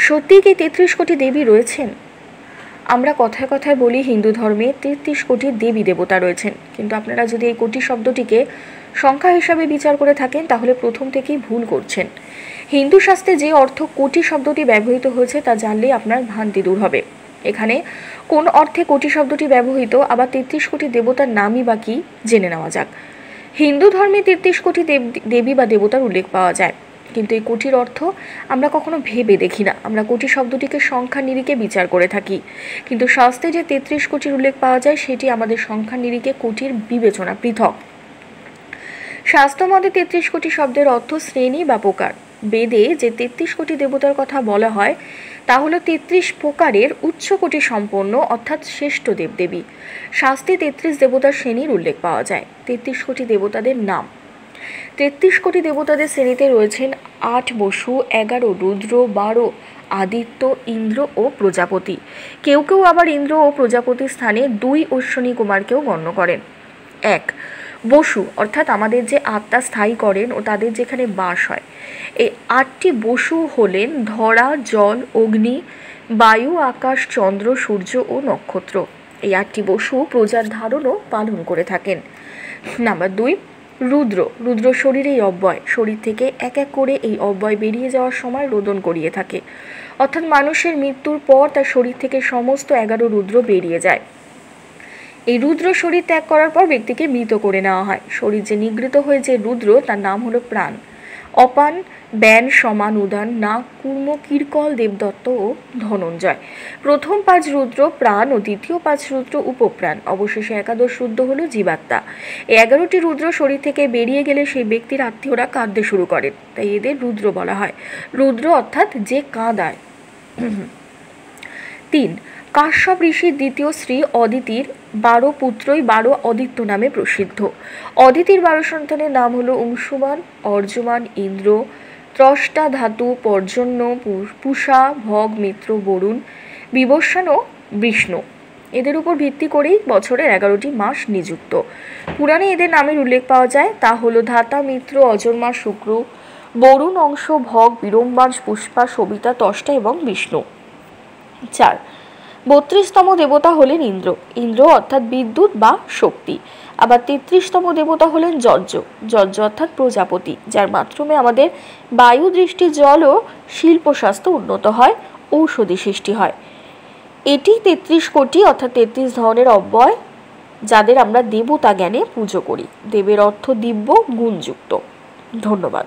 সত্যিই কি 33 কোটি দেবী রয়েছেন? আমরা কথায় কথায় বলি হিন্দু ধর্মে 33 কোটি দেবী দেবতা রয়েছেন, কিন্তু আপনারা যদি এই কোটি শব্দটিকে সংখ্যা হিসাবে বিচার করে থাকেন তাহলে প্রথম থেকেই ভুল করছেন। হিন্দু শাস্ত্রে যে অর্থ কোটি শব্দটি ব্যবহৃত হয়েছে তা জানলেই আপনার ভ্রান্তি দূর হবে। এখানে কোন অর্থে কোটি শব্দটি ব্যবহৃত, আবার 33 কোটি দেবতার নামই বা কি জেনে নেওয়া যাক। হিন্দু ধর্মে 33 কোটি দেবী বা দেবতার উল্লেখ পাওয়া যায়, কিন্তু এই কোটির অর্থ আমরা কখনো ভেবে দেখি না। আমরা কোটি শব্দটিকে সংখ্যা নিরিখে বিচার করে থাকি, কিন্তু শাস্ত্রে যে 33 কোটির উল্লেখ পাওয়া যায় সেটি আমাদের সংখ্যা নিরিখে কোটির বিবেচনা পৃথক। শাস্ত্রমতে 33 কোটি শব্দের অর্থ শ্রেণী বা প্রকার। বেদে যে 33 কোটি দেবতার কথা বলা হয় তা হলো 33 প্রকারের উচ্চ কোটি সম্পন্ন অর্থাৎ শ্রেষ্ঠ দেবদেবী। শাস্ত্রে 33 দেবতার শ্রেণীর উল্লেখ পাওয়া যায়। 33 কোটি দেবতাদের নাম। 33 কোটি দেবতাদের শ্রেণীতে রয়েছেন 8 বসু, 11 রুদ্র, 12 আদিত্য, ইন্দ্র ও প্রজাপতি। কেউ কেউ আবার ইন্দ্র ও প্রজাপতির স্থানে 2 অশ্বিনী কুমারকেও গণ্য করেন। 1 বসু অর্থাৎ আমাদের যে আত্মা স্থায়ী করেন ও তাদের যেখানে বাস হয়। এই 8টি বসু হলেন ধরা, জল, অগ্নি, বায়ু, আকাশ, চন্দ্র, সূর্য ও নক্ষত্র। এই 8টি বসু প্রজার ধারণও পালন করে থাকেন। নাম্বার 2 রুদ্র। রুদ্র শরীরেই অব্যয়, শরীর থেকে এক এক করে এই অব্যয় বেরিয়ে যাওয়ার সময় রোদন করিয়ে থাকে, অর্থাৎ মানুষের মৃত্যুর পর তার শরীর থেকে সমস্ত 11 রুদ্র বেরিয়ে যায়। এই রুদ্র শরীর ত্যাগ করার পর ব্যক্তিকে মৃত করে নেওয়া হয়। শরীর যে নিগৃহীত হয়ে যে রুদ্র তার নাম হলো প্রাণ। অপান, ব্যান, সমান, উদান, নাগ, কুর্ম, কিরকল, দেবদত্ত ও ধনঞ্জয়। প্রথম 5 রুদ্র প্রাণ ও দ্বিতীয় 5 রুদ্র উপপ্রাণ। অবশেষে একাদশ রুদ্র হলো জীবাত্মা। এই 11টি রুদ্র শরীর থেকে বেরিয়ে গেলে সেই ব্যক্তির আত্মীয়রা কাঁদতে শুরু করেন, তাই এদের রুদ্র বলা হয়। রুদ্র অর্থাৎ যে কাঁদায়। 3 কাশ্যপ ঋষির দ্বিতীয় স্ত্রী অদিতির 12 পুত্রই 12 অদিত্য নামে প্রসিদ্ধ। অদিতির 12 সন্তানের নাম হলো অংশুমান, অর্জমান, ইন্দ্র, ত্রষ্টা, ধাতু, পর্জন্য, পুষা, ভগ, মিত্র, বরুণ, বিবস্বান ও বিষ্ণু। এদের উপর ভিত্তি করেই বছরের 11টি মাস নিযুক্ত। পুরাণে এদের নামের উল্লেখ পাওয়া যায়, তা হলো ধাতা, মিত্র, অজন্মা, শুক্র, বরুণ, অংশ, ভগ, বিরম্বাস, পুষ্পা, সবিতা, ত্বষ্টা এবং বিষ্ণু। 4 32তম দেবতা হলেন ইন্দ্র। ইন্দ্র অর্থাৎ বিদ্যুৎ বা শক্তি। আবার 33তম দেবতা হলেন যজ্ঞ। যজ্ঞ অর্থাৎ প্রজাপতি, যার মাধ্যমে আমাদের বায়ু, দৃষ্টি, জল ও শিল্পশাস্ত্র উন্নত হয়, ঔষধি সৃষ্টি হয়। এটি 33 কোটি অর্থাৎ 33 ধরনের অব্যয়, যাদের আমরা দেবতা জ্ঞানে পুজো করি। দেবের অর্থ দিব্য, গুণযুক্ত। ধন্যবাদ।